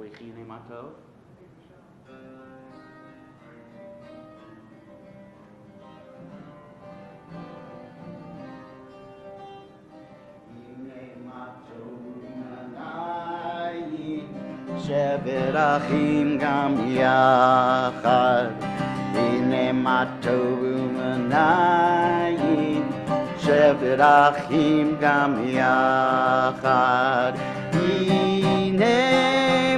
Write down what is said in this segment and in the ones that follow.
we chine matov? שבת אחים גם יחד, הנה מה טוב ומנעים. שבת אחים גם יחד, הנה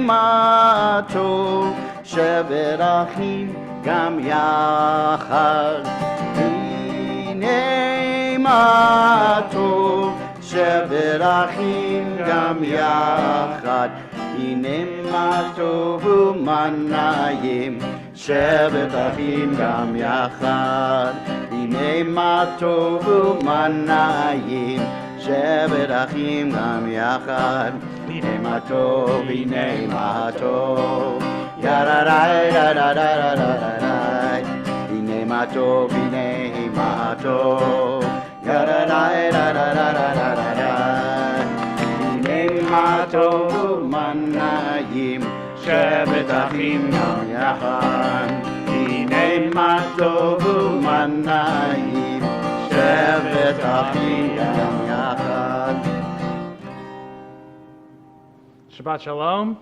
מה טוב. שבת אחים גם יחד, הנה מה טוב. שבת אחים גם יחד, הנה מה טוב ומה נעים. שבת אחים גם יחד, הנה מה טוב ומה נעים. שבת אחים גם יחד, הנה מה טוב, הנה מה טוב. ירדאי דדדדדדדאי, הנה מה טוב, הנה מה טוב. ירדאי דדדדדדאי, הנה מה טוב ומה נעים. שבת אחים גם יחד, הנה מה טוב ומה נעים. שבת אחים גם יחד. Shabbat Shalom.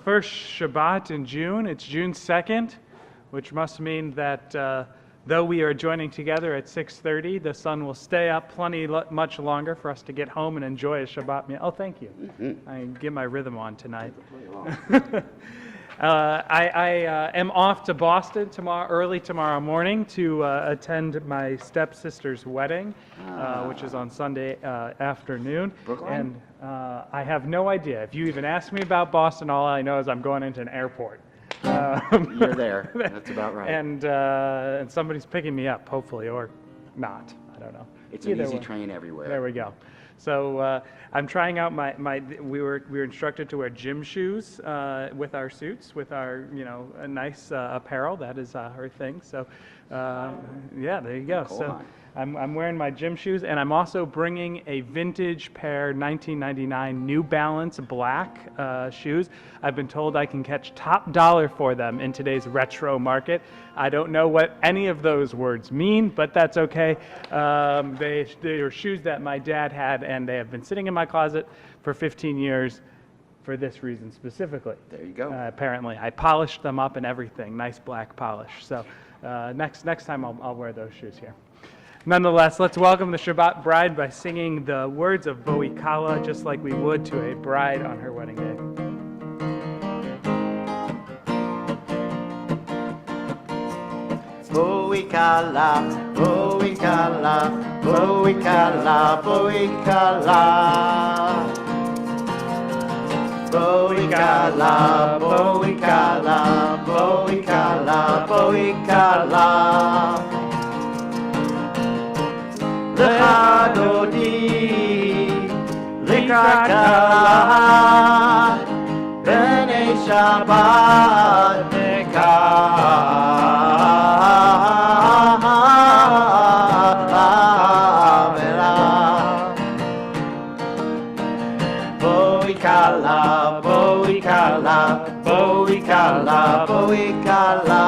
First Shabbat in June. It's June 2nd, which must mean that though we are joining together at 6:30, the sun will stay up much longer for us to get home and enjoy a Shabbat meal. Oh, thank you. I get my rhythm on tonight. I am off to Boston early tomorrow morning to attend my stepsister's wedding, which is on Sunday afternoon. Brooklyn? And I have no idea. If you even ask me about Boston, all I know is I'm going into an airport. You're there. That's about right. And somebody's picking me up, hopefully, or not. I don't know. It's an easy train everywhere. There we go. So I'm trying out we were instructed to wear gym shoes with our suits, with our a nice apparel. That is her thing. So yeah, there you go. Cool. So I'm wearing my gym shoes, and I'm also bringing a vintage pair 1999 New Balance black shoes. I've been told I can catch top dollar for them in today's retro market. I don't know what any of those words mean, but that's okay. They are shoes that my dad had, and they have been sitting in my closet for 15 years for this reason specifically. There you go. Apparently, I polished them up and everything, nice black polish. So next time I'll wear those shoes here. Nonetheless, let's welcome the Shabbat bride by singing the words of Bo'i Kala, just like we would to a bride on her wedding day. Bo'i Kala, Bo'i Kala, Bo'i Kala, Bo'i Kala. Bo'i Kala, Bo'i Kala, Bo'i Kala, Bo'i Kala. לך דודי, לקראת כלה, בני שבת נקבלה. בואי כלה, בואי כלה, בואי כלה, בואי כלה.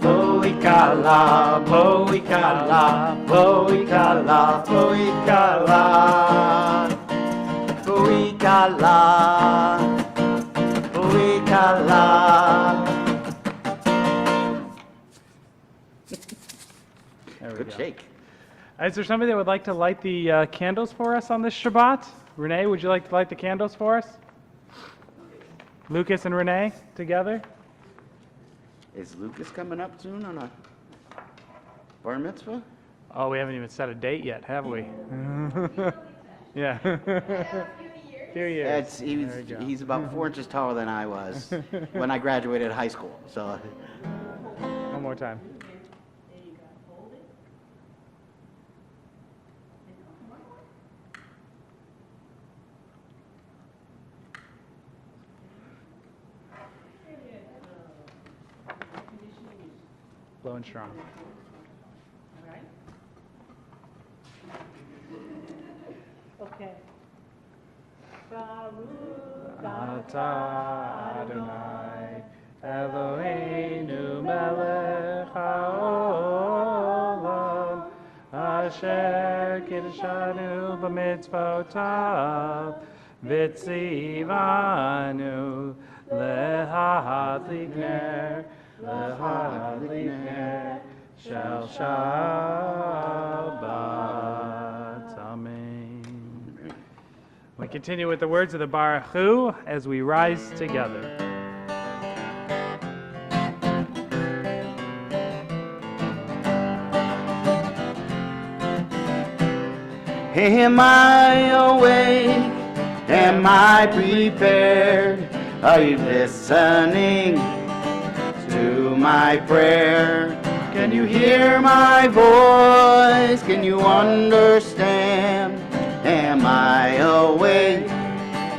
Bo'i Kala, Bo'i Kala, Bo'i Kala, Bo'i Kala. Bo'i Kala, Bo'i Kala. Good shake. Is there somebody that would like to light the candles for us on this Shabbat? Renee, would you like to light the candles for us? Lucas and Renee together? Is Lucas coming up soon on a bar mitzvah? Oh, we haven't even set a date yet, have we? Yeah. Few years. He's about 4 inches taller than I was when I graduated high school. So. One more time. Blowing strong. All right. Okay. Baruch Atah Adonai Eloheinu melech haolam asher kiddushanu b'mitzvotav v'tzivanu lehadlik ner shel Shabbat. Amen. We continue with the words of the Baruch Hu as we rise together. Am I awake? Am I prepared? Are you listening to my prayer? Can you hear my voice? Can you understand? Am I awake?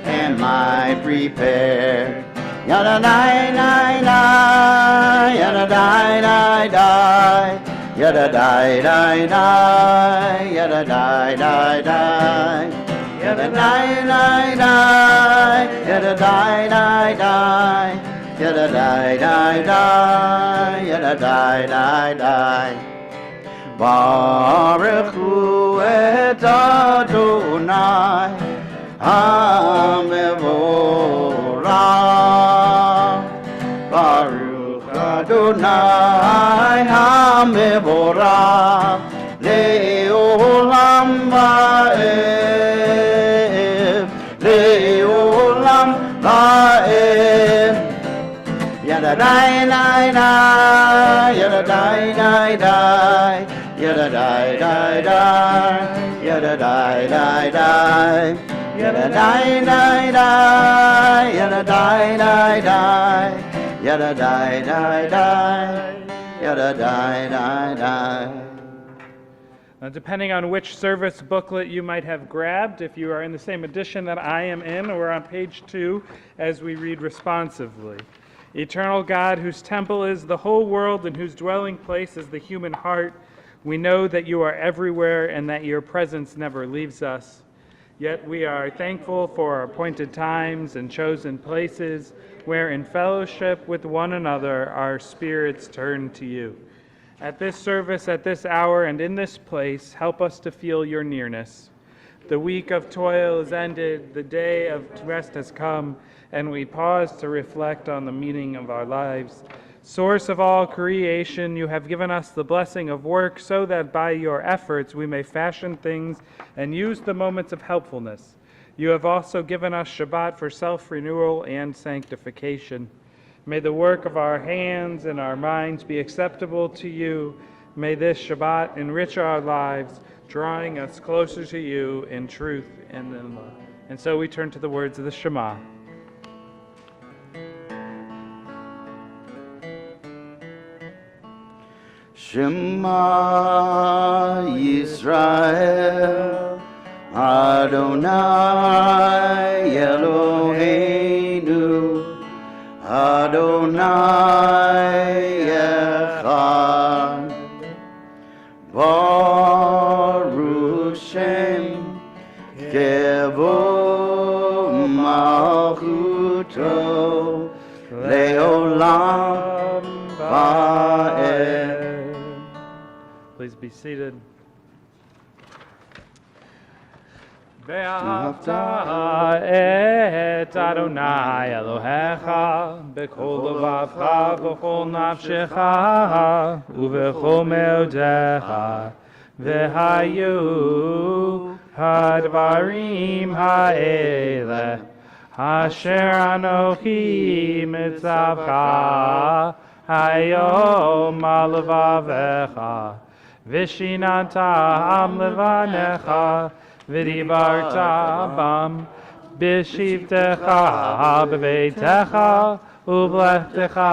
Am I prepared? Yada die die die, yada die die die, yada die die die, yada die die die, yada die die die, yada die die die, yada die die die, yada die die die. Baruch Hu et Adonai HaMevorach. Baruch Adonai HaMevorach Le'olam va'ed, Le'olam va'ed. Yada die die die, yada die die die, yada die die die, yada die die die, yada die die die, yada die die die, yada die die die, yada die die die. Depending on which service booklet you might have grabbed, if you are in the same edition that I am in, we're on page 2 as we read responsively. Eternal God, whose temple is the whole world and whose dwelling place is the human heart, we know that you are everywhere and that your presence never leaves us. Yet we are thankful for appointed times and chosen places where in fellowship with one another our spirits turn to you. At this service, at this hour, and in this place, help us to feel your nearness. The week of toil is ended, the day of rest has come, and we pause to reflect on the meaning of our lives. Source of all creation, you have given us the blessing of work so that by your efforts we may fashion things and use the moments of helpfulness. You have also given us Shabbat for self-renewal and sanctification. May the work of our hands and our minds be acceptable to you. May this Shabbat enrich our lives, drawing us closer to you in truth and in love. And so we turn to the words of the Shema. Shema Yisrael Adonai Eloheinu Adonai Echad Baruch Shem Kevod Malchuto Leolam Va'ed. Please be seated. Ve'ahavta et Adonai Elohecha b'kol levavcha v'chol nafshecha u'v'chol meodecha v'hayu hadvarim ha'eleh asher anochi mitzavcha hayom al levavecha Vishinantam levanecha, v'dibarta bam, b'shivtecha b'veitecha, u'vlechtecha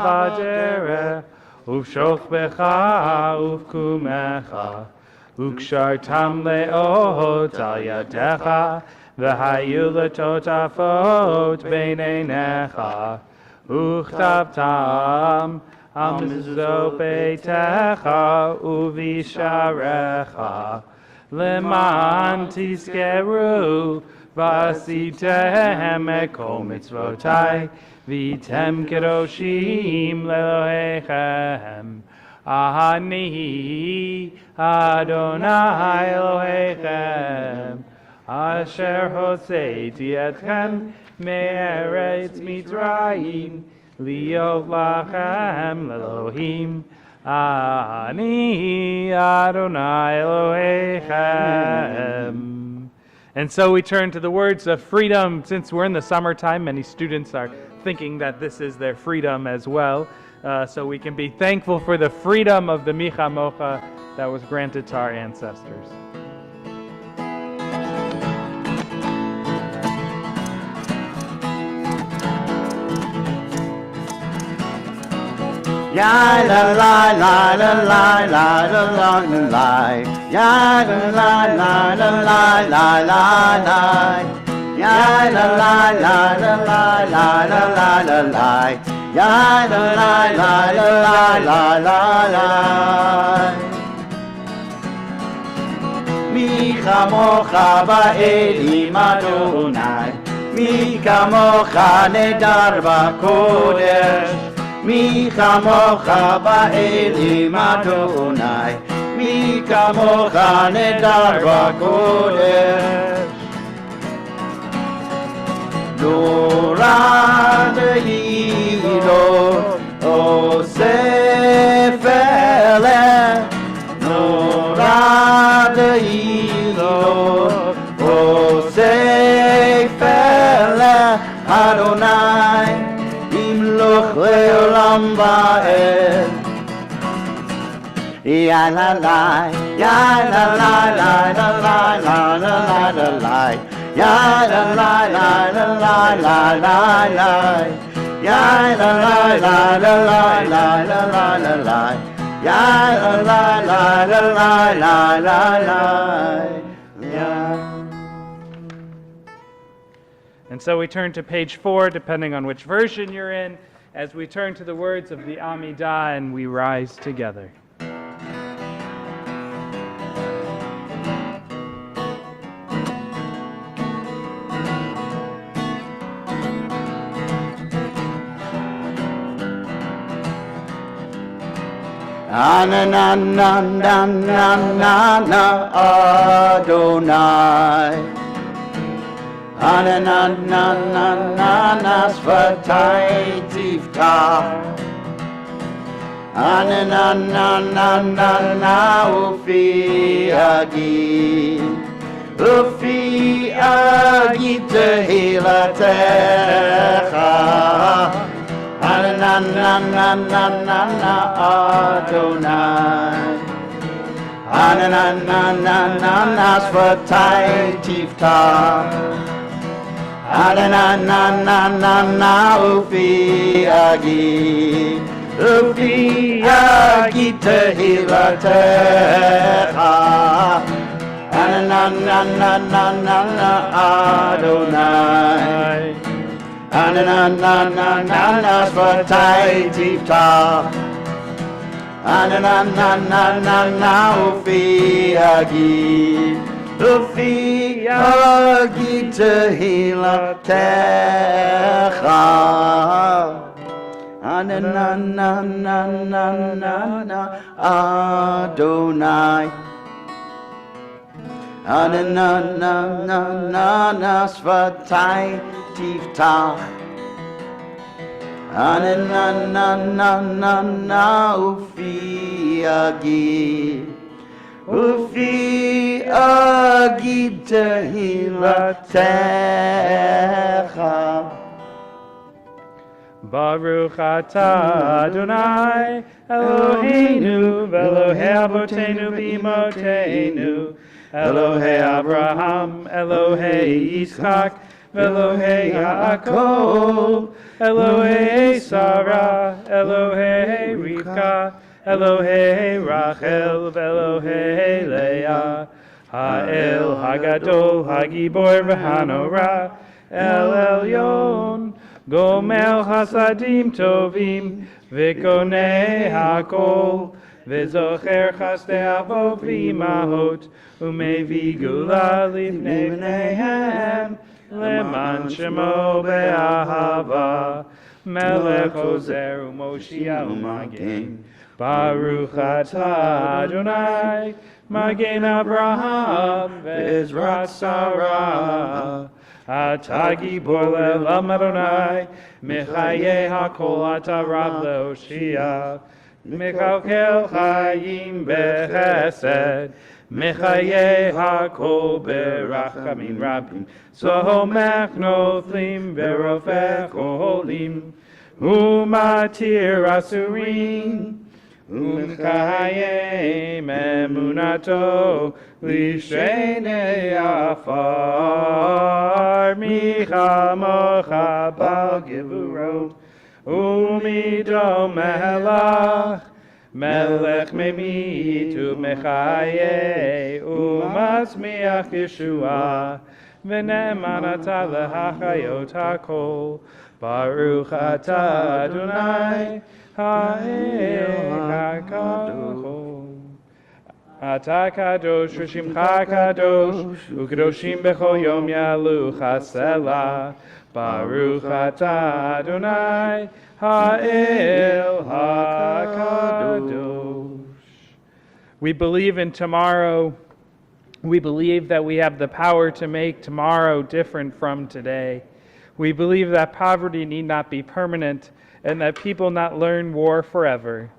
b'derech, u'v'shochbecha u'v'kumecha, u'kshartam le'ot al yadecha, v'hayu letotafot b'neinecha, u'chtavtam Amzo beitecha uvisharecha leman tiskeru ועשיתם כל מצוותי, והייתם קדושים לאלוהיכם. אני אדוני אלוהיכם, אשר הוצאתי אתכם מארץ מצרים, להיות לכם לאלוהים. Ani Adonai Elohechem. And so we turn to the words of freedom. Since we're in the summertime, many students are thinking that this is their freedom as well. So we can be thankful for the freedom of the Micha Mocha that was granted to our ancestors. Ya la la la la la la la la la. Ya la la la la la la la la. Ya la la la la la la la la la la. Ya la la la la la la la la. Mi chamocha ba'elim Adonai, mi kamocha nedar b'kodesh. Mi kamocha ba'elim Adonai, mi kamocha nedar b'kodesh. Nora de'ilo osef eleh, Nora de'ilo osef eleh Adonai. Leolam ba'ed. Ya la la, ya la la la la la la la la la. Ya la la la la la la la la. Ya la la la la la la la la la la. Ya la la la la la la la la. And so we turn to page 4, depending on which version you're in, as we turn to the words of the Amidah and we rise together. Anananananana Adonai. Ananananana Sfatai Tiftach. Ananananana Ufi Agid. Ufi Agid Tehilatecha. Ananananana Adonai. Ananananana Sfatai Tiftach. Ananananana Ufi Agid. Ufi Agid Tehilatecha. Ananananana Adonai. Ananananana Sfatai Tiftach. Ananananana Ufi Agid. Ufi Agid Tehilatecha. Ananananana Adonai. Ananananana Sfatai Tiftach. Ananananana Ufi Agid. Ufi Agid Tehilatecha. Baruch atah Adonai Eloheinu v'Elohei Avotenu v'Imotenu, Elohei Abraham, Elohei Yitzchak, Elohei Yaakov, Elohei Sarah, Elohei Rivka, Elohei Rachel, Elohei Leah, Ha'el Hagadol, Hagibor v'Hanora, El Elyon, Gomel Hasadim Tovim, V'Konei Hakol, וזוכר חסדי אבות ואימהות, ומביא גאולה לפני בניהם, למען שמו באהבה, מלך עוזר ומושיע ומגן. ברוך אתה אדוני, מגן אברהם ועזרת שרה. אתה גיבור לעולם אדוני, מחיי הכל אתה רב להושיע. מכלכל חיים בחסד, מחיי הכל ברחמים רבים. סומך נופלים ורופא חולים, ומתיר אסורים, ומקיים אמונתו לשני עפר. מי כמוך בעל גבורות ומידו מלך, מלך ממית ומחיה ומצמיח ישועה, ונאמן אתה להחיות הכל. ברוך אתה אדוני האל הקדוש. אתה קדוש ושמך קדוש, וקדושים בכל יום יעלוך סלה. ברוך אתה אדוני האל הקדוש. We believe in tomorrow. We believe that we have the power to make tomorrow different from today. We believe that poverty need not be permanent and that people not learn war forever.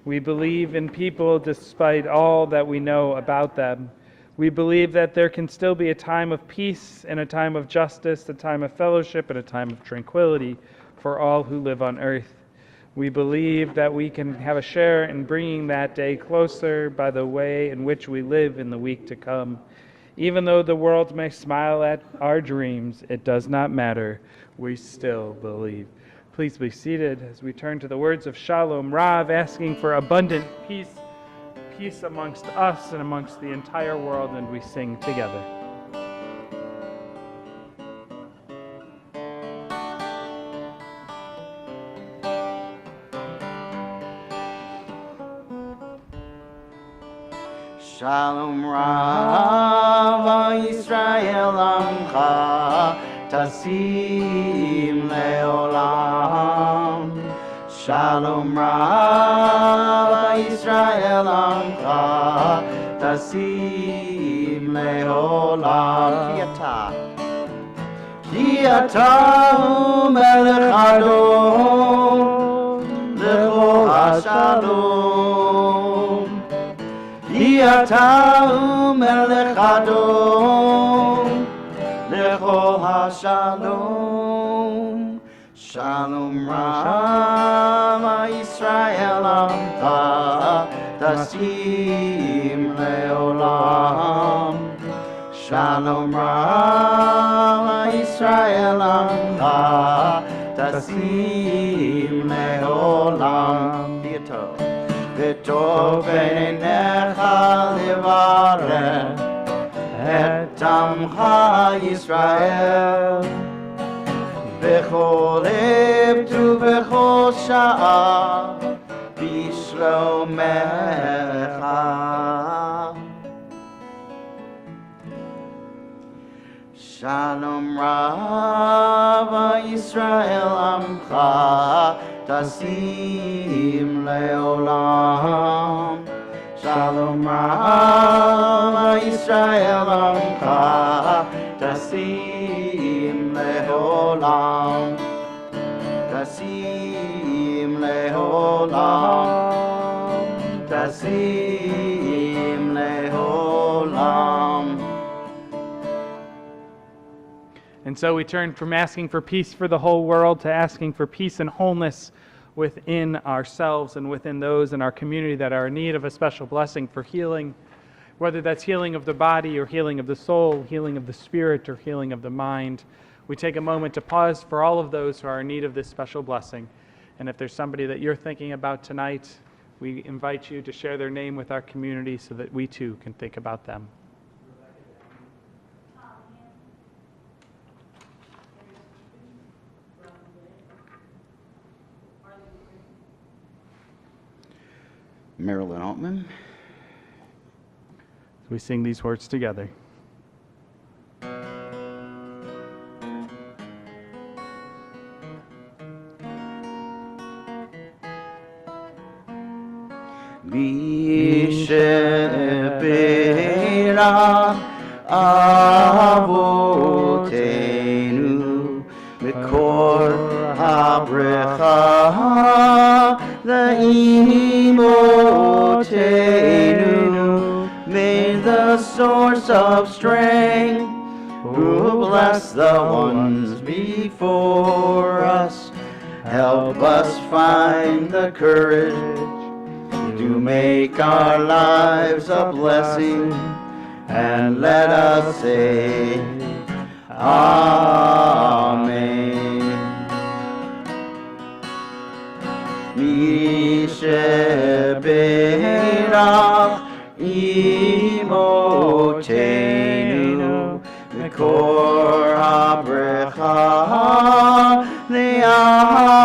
We believe in people despite all that we know about them. We believe that there can still be a time of peace and a time of justice, a time of fellowship and a time of tranquility for all who live on earth. We believe that we can have a share in bringing that day closer by the way in which we live in the week to come. Even though the world may smile at our dreams, it does not matter. We still believe. Please be seated as we turn to the words of Shalom Rav, asking for abundant peace, peace amongst us and amongst the entire world, and we sing together. Shalom Rav Yisrael Amcha Tasim Leolam. Shalom Rav Yisrael Amcha Tasim Leolam. Ki ata Melech Adon Lechol HaShalom. Ki ata Melech Adon Lechol HaShalom. Shalom Rav Yisrael Amcha Tasim Leolam. Shalom Rav Yisrael Amcha Tasim Leolam. וטוב בעיניך לברך את עמך ישראל בכל עת ובכל שעה בשלומך. שלום רב ישראל עמך Tasim Leolam. Shalom Rav Yisrael Amcha Tasim Leolam. Tasim Leolam. Tasim Leolam. And so we turn from asking for peace for the whole world to asking for peace and wholeness within ourselves and within those in our community that are in need of a special blessing for healing, whether that's healing of the body or healing of the soul, healing of the spirit or healing of the mind. We take a moment to pause for all of those who are in need of this special blessing. And if there's somebody that you're thinking about tonight, we invite you to share their name with our community so that we too can think about them. Marilyn Altman. We sing these words together. Mishabera avotenu mikor habrecha leimotenu. May the source of strength who bless the ones before us help us find the courage to make our lives a blessing, and let us say, Amen. Mishabera imotenu mikor habrecha le'avotenu.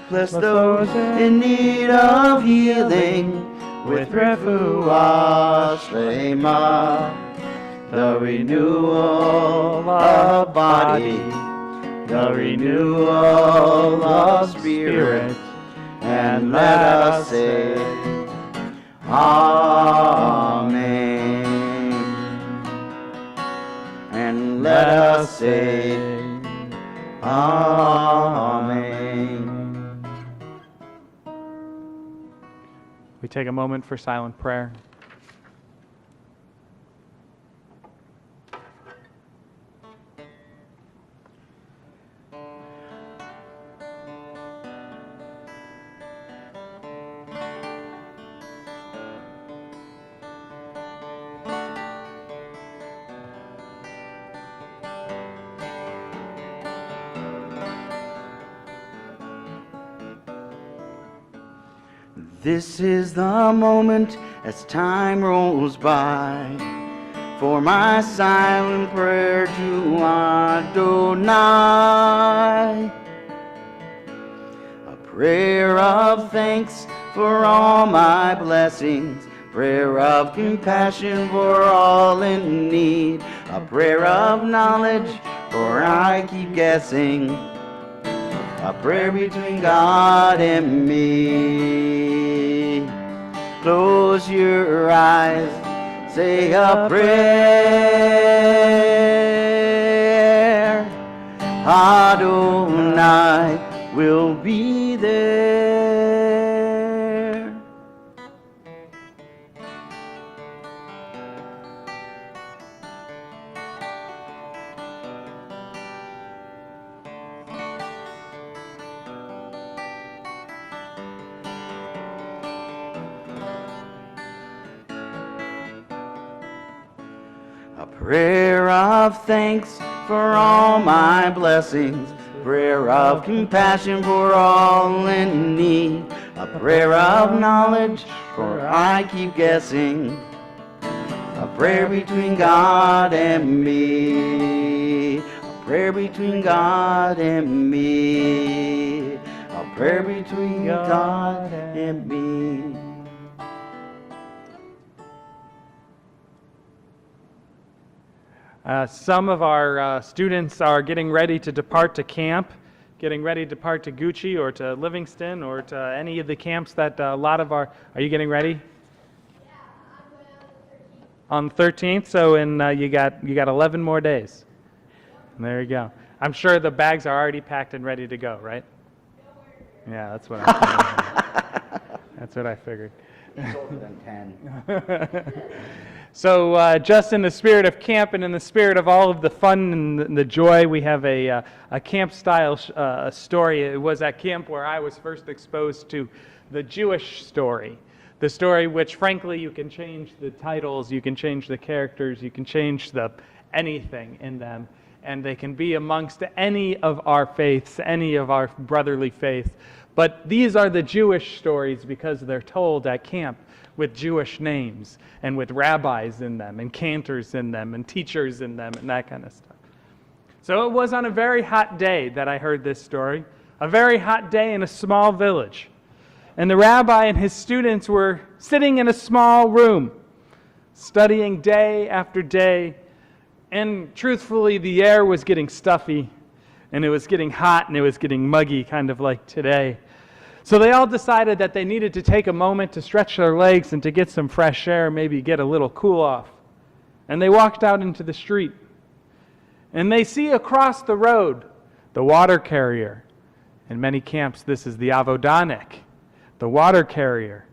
Bless those in need of healing with refuah shlema, the renewal of body, the renewal of spirit, and let us say, Amen. And let us say, Amen. We take a moment for silent prayer. This is the moment as time rolls by for my silent prayer to Adonai, a prayer of thanks for all my blessings, prayer of compassion for all in need, a prayer of knowledge for I keep guessing, a prayer between God and me. Close your eyes, say a prayer. Adonai will be there. A prayer of thanks for all my blessings, prayer of compassion for all in need, a prayer of knowledge for I keep guessing, a prayer between God and me, a prayer between God and me, a prayer between God and me. Some of our students are getting ready to depart to camp, getting ready to depart to Gucci or to Livingston or to any of the camps that a lot of our... Are you getting ready? Yeah, On the 13th, so you got 11 more days. There you go. I'm sure the bags are already packed and ready to go, right? Yeah, that's what I figured. That's what I figured. He's older than 10. So just in the spirit of camp and in the spirit of all of the fun and the joy, we have a camp-style story. It was at camp where I was first exposed to the Jewish story. The story which, frankly, you can change the titles, you can change the characters, you can change anything in them, and they can be amongst any of our faiths, any of our brotherly faith. But these are the Jewish stories because they're told at camp with Jewish names and with rabbis in them and cantors in them and teachers in them and that kind of stuff. So it was on a very hot day that I heard this story, a very hot day in a small village. And the rabbi and his students were sitting in a small room, studying day after day. And truthfully, the air was getting stuffy, and it was getting hot, and it was getting muggy, kind of like today. So they all decided that they needed to take a moment to stretch their legs and to get some fresh air, maybe get a little cool off. And they walked out into the street. And they see across the road the water carrier. In many camps, this is the avodanik, the water carrier.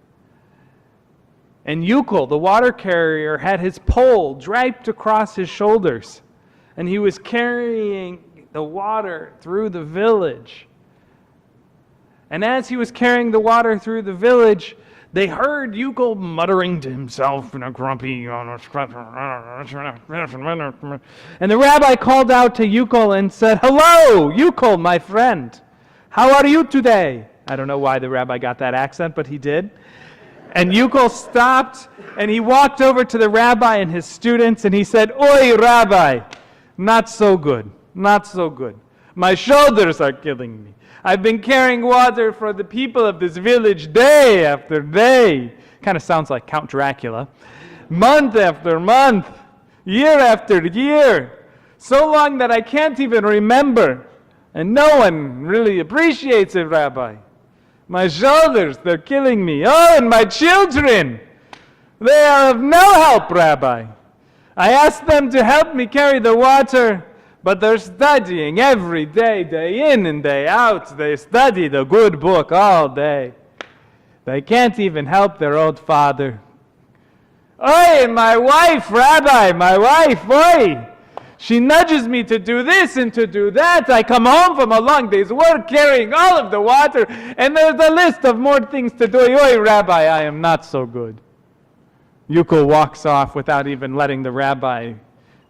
And Yukol, the water carrier, had his pole draped across his shoulders. And he was carrying the water through the village. And as he was carrying the water through the village, they heard Yukol muttering to himself in a grumpy... And the rabbi called out to Yukol and said, "Hello, Yukol, my friend. How are you today?" I don't know why the rabbi got that accent, but he did. And Yukol stopped, and he walked over to the rabbi and his students, and he said, "Oi, rabbi, not so good, not so good. My shoulders are killing me. I've been carrying water for the people of this village day after day." Kind of sounds like Count Dracula. "Month after month, year after year, so long that I can't even remember. And no one really appreciates it, Rabbi. My shoulders, they're killing me. Oh, and my children, they are of no help, Rabbi. I asked them to help me carry the water, but they're studying every day, day in and day out. They study the good book all day. They can't even help their old father. Oi, my wife, Rabbi, my wife, oi! She nudges me to do this and to do that. I come home from a long day's work carrying all of the water, and there's a list of more things to do. Oi, Rabbi, I am not so good." Yukol walks off without even letting the rabbi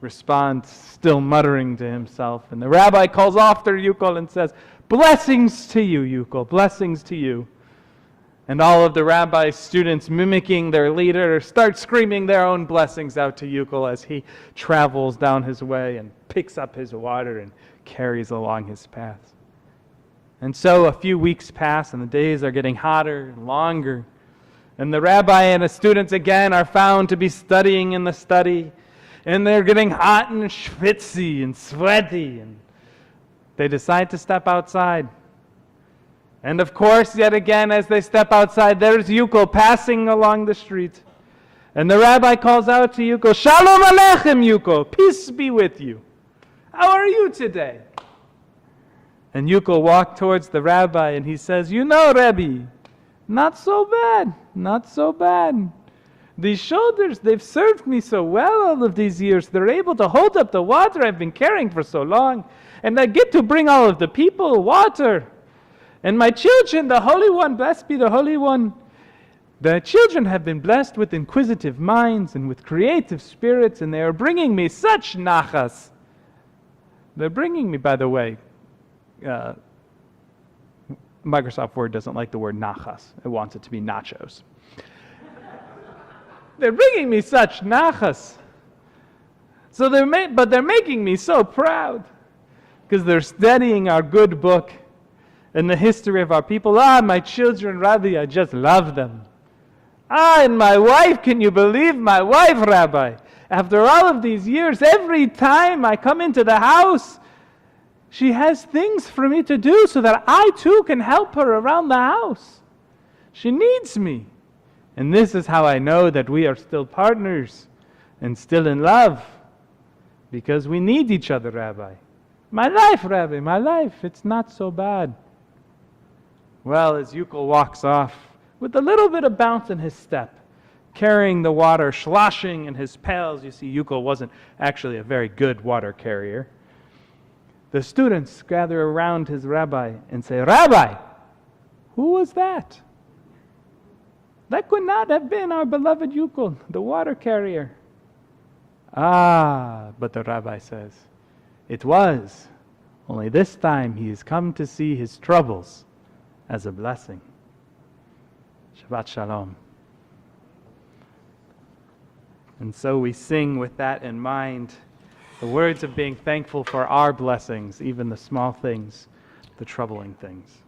respond, still muttering to himself. And the rabbi calls after Yukol and says, "Blessings to you, Yukol, blessings to you." And all of the rabbi's students, mimicking their leader, start screaming their own blessings out to Yukol as he travels down his way and picks up his water and carries along his path. And so a few weeks pass, and the days are getting hotter and longer. And the rabbi and his students again are found to be studying in the study. And they're getting hot and schwitzy and sweaty. And they decide to step outside. And of course, yet again, as they step outside, there's Yukol passing along the street. And the rabbi calls out to Yukol, "Shalom Aleichem, Yukol, peace be with you. How are you today?" And Yukol walked towards the rabbi and he says, "You know, Rebbe, not so bad, not so bad. These shoulders, they've served me so well all of these years. They're able to hold up the water I've been carrying for so long. And I get to bring all of the people water. And my children, the Holy One, blessed be the Holy One, the children have been blessed with inquisitive minds and with creative spirits, and they are bringing me such nachas." They're bringing me, by the way, Microsoft Word doesn't like the word nachas. It wants it to be nachos. They're bringing me such nachas. So but they're making me so proud because they're studying our good book and the history of our people. Ah, my children, Rabbi, I just love them. Ah, and my wife, can you believe my wife, Rabbi? After all of these years, every time I come into the house, she has things for me to do so that I too can help her around the house. She needs me. And this is how I know that we are still partners and still in love, because we need each other, Rabbi. My life, Rabbi, my life, it's not so bad. Well, as Yukol walks off with a little bit of bounce in his step, carrying the water, sloshing in his pails, you see, Yukol wasn't actually a very good water carrier. The students gather around his rabbi and say, "Rabbi, who was that? That could not have been our beloved Yukol, the water carrier." "Ah," but the rabbi says, "it was. Only this time he has come to see his troubles as a blessing." Shabbat Shalom. And so we sing with that in mind, the words of being thankful for our blessings, even the small things, the troubling things.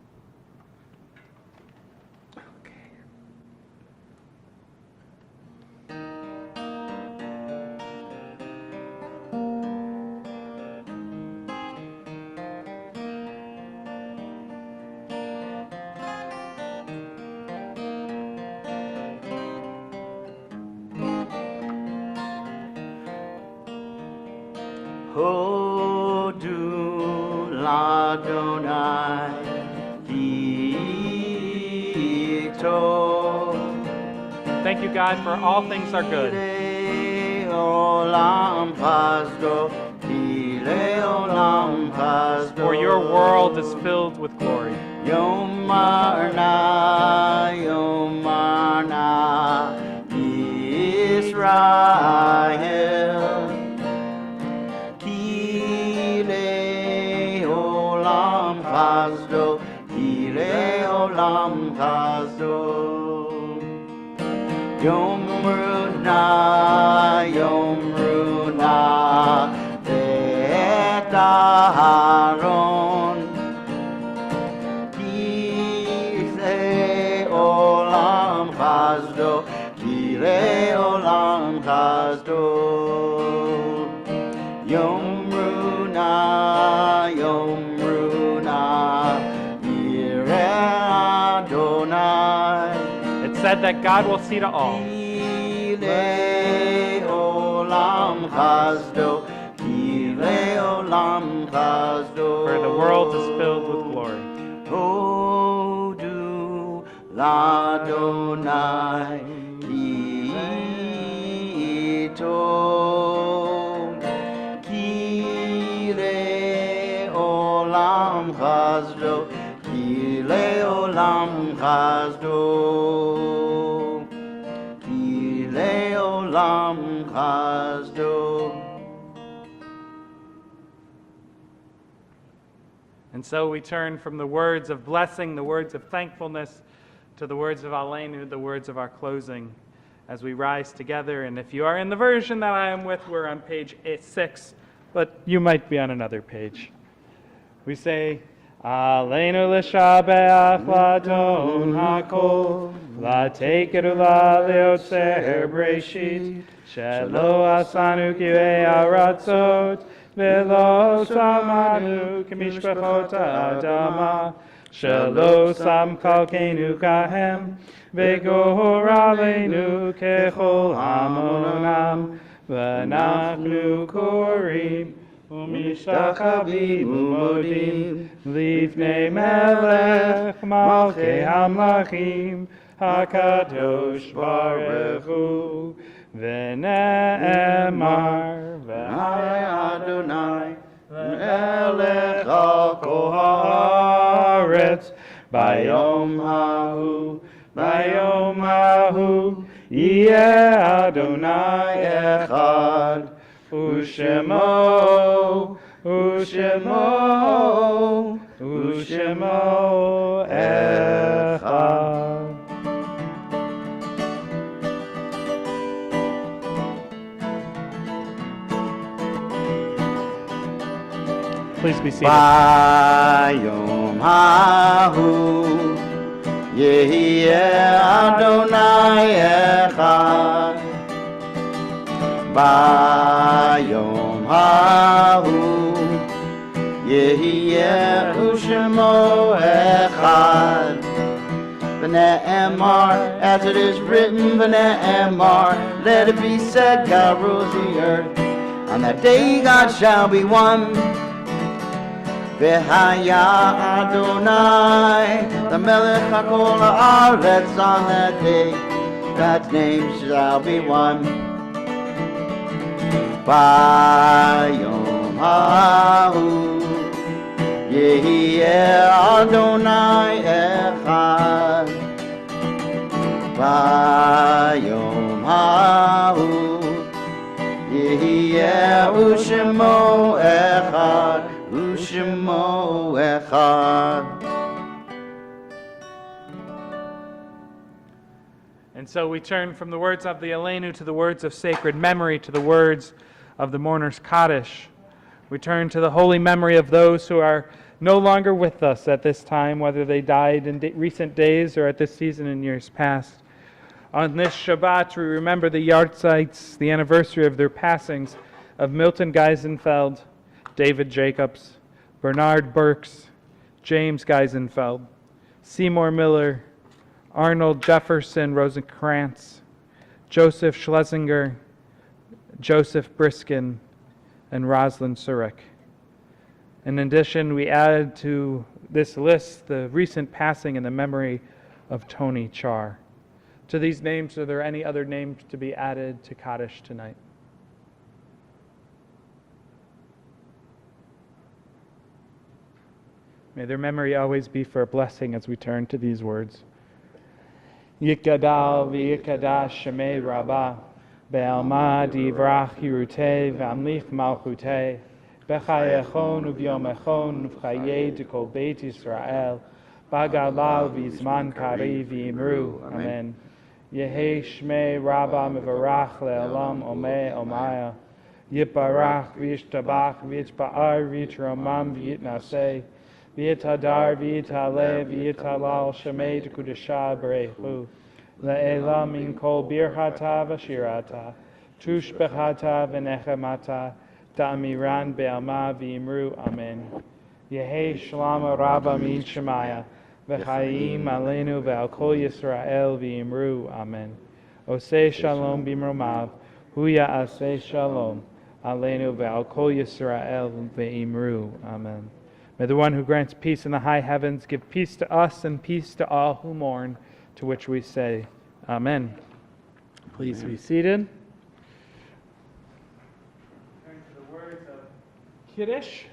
Adonai Ki Tov. Thank you, God, for all things are good. Olam Chasdo, Kile Olam Chasdo. For your world is filled with glory. Yomarna, Yomarna, Israel. Kile Olam Chasdo, Kile Olam Chasdo. Yomruna, Yomruna, Bet Aharon. Kile Olam Chasdo, Kile Olam Chasdo. Yomruna, Yomruna, Yireh Adonai. It said that God will see to all. Kile Olam Chasdo, Kile Olam Chasdo. For the world is filled with glory. Hodu Ladonai Ki Tov. Kile Olam Chasdo, Kile Olam Chasdo. Kile Olam Chasdo. And so we turn from the words of blessing, the words of thankfulness, to the words of Aleinu, the words of our closing, as we rise together. And if you are in the version that I am with, we're on page 6, but you might be on another page. We say, Aleinu l'shabeach ladon hakol, latekeru la leotzer breshit, shelo asanu kivei aratzot, velo samanu k'mishpachot ha'adama, shelo sam kalkenu kahem, v'gor aleinu kechol hamonam, v'nachnu korim, Umishachavim umodim Lifnei melech malkei hamlachim HaKadosh Baruch Hu V'ne'emar V'hai Adonai Melech al kol haaretz Bayom hahu Yeh Adonai echad Ushemo Echad. Please be seated. Bayom hahu Yehiye Adonai echad. Bayom hahu Yehiye Ushemo echad. V'ne'emar, as it is written, V'ne'emar, let it be said, God rules the earth. On that day God shall be one. V'haya Adonai, the Melech HaKol haaretz. On that day God's name shall be one. Bayom hahu Yehiye Adonai echad. Bayom hahu Yehiye Ushemo echad. Ushemo echad. And so we turn from the words of the Aleinu to the words of sacred memory, to the words of the mourner's Kaddish. We turn to the holy memory of those who are no longer with us at this time, whether they died in recent days or at this season in years past. On this Shabbat, we remember the yahrzeits, the anniversary of their passings, of Milton Geisenfeld, David Jacobs, Bernard Burks, James Geisenfeld, Seymour Miller, Arnold Jefferson Rosencrantz, Joseph Schlesinger, Joseph Briskin, and Rosalind Surik. In addition, we added to this list the recent passing in the memory of Tony Char. To these names, are there any other names to be added to Kaddish tonight? May their memory always be for a blessing as we turn to these words. Yikadal v'yikadash shemei rabbah, be'alma divrach hirutei v'amlich malchutei, b'chayechon u'vyomechon u'v'chayei d'kol beit Yisrael, b'gadal v'zman kari v'imru. Amen. Yehei shmei rabbah mevarach le'olam omei omaya, yiparach v'yishtabach v'yitpa'ar v'yitromam v'yitnaseh, V'yitadar v'yitale v'yitalal shemei t'kudasha b'reichu le'elam min kol birchata v'shirata tushbechata v'nechemata ta'amiran be'alma v'imru. Amen. Yehei shlama rabba min shemaya v'chayim aleinu ve'al kol Yisrael v'imru. Amen. Osei shalom b'mromav hu ya'aseh shalom aleinu ve'al kol Yisrael v'imru. Amen. May the one who grants peace in the high heavens give peace to us and peace to all who mourn, to which we say, Amen. Please be seated. Turn to the words of Kiddush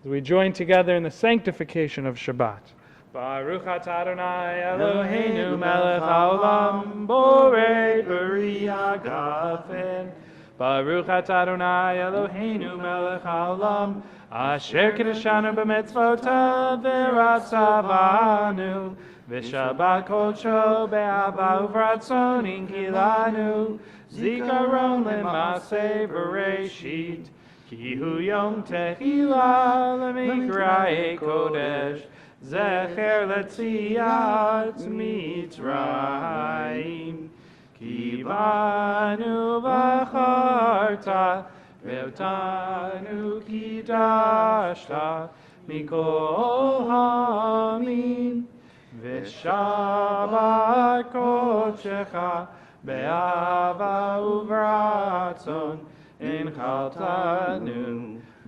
as we join together in the sanctification of Shabbat. Baruch atah Adonai Eloheinu melech haolam borei b'riah gafen. Baruch atah Adonai Eloheinu melech haolam asher kiddushanu b'mitzvotav v'ratzavanu v'shabbat kodsho be'ahava uvratzon inkilanu zikaron l'maseh b'reishit ki hu yom tehila l'mikra'ei kodesh zecher letziat mitzrayim ki banu b'charta Ve'otanu kidashta mikol hamin v'shabbat kodshecha be'ahava uvratzon enchaltanu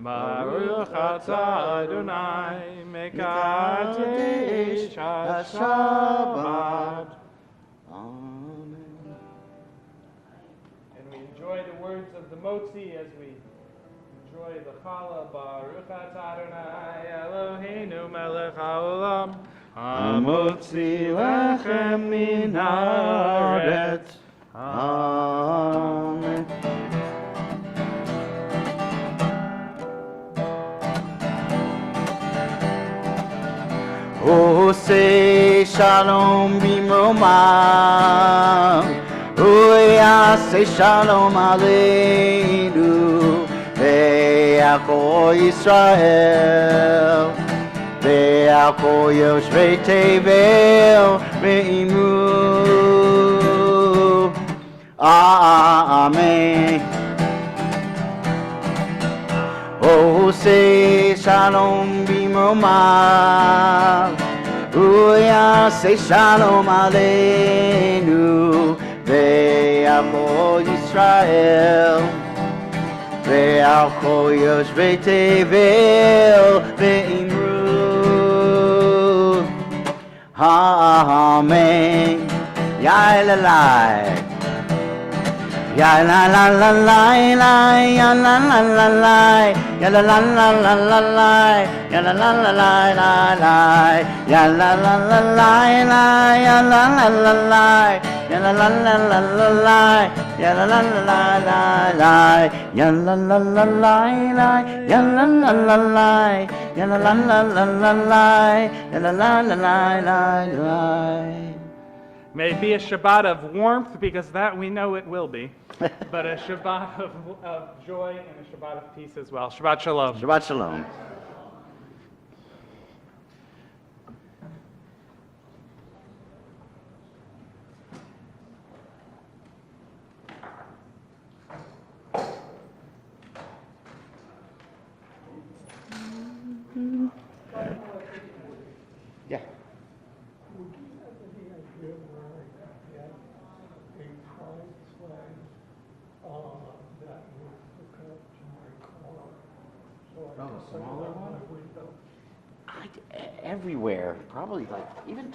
baruch atah Adonai mekadesh haShabbat. Enjoy the words of the Motzi as we enjoy the Challah. Baruch atah Adonai Eloheinu melech haolam hamotzi lechem min haaretz. Amen. Osei shalom b'mromav Say shalom aleinu ve'al kol Yisrael ve'al kol yoshvei tevel ve'imru. Amen. Oh, say shalom b'mromav say shalom aleinu ve'al kol Yisrael ve'al kol yoshvei tevel ve'imru. Amen. Ya la la ya la la la la ya la la la la ya la la la la la ya la la la la la ya la la la la ya la la la la ya la la la la la ya la la la la la ya la la la la ya la la la la ya la la la la la ya la la la la. May it be a Shabbat of warmth, because that we know it will be, but a Shabbat of joy and a Shabbat of peace as well. Shabbat Shalom. Shabbat Shalom. Yeah. Would you have any idea where I could get a pride flag that would hook up to my car? So I Oh, a can put it smaller on one? my everywhere, probably like even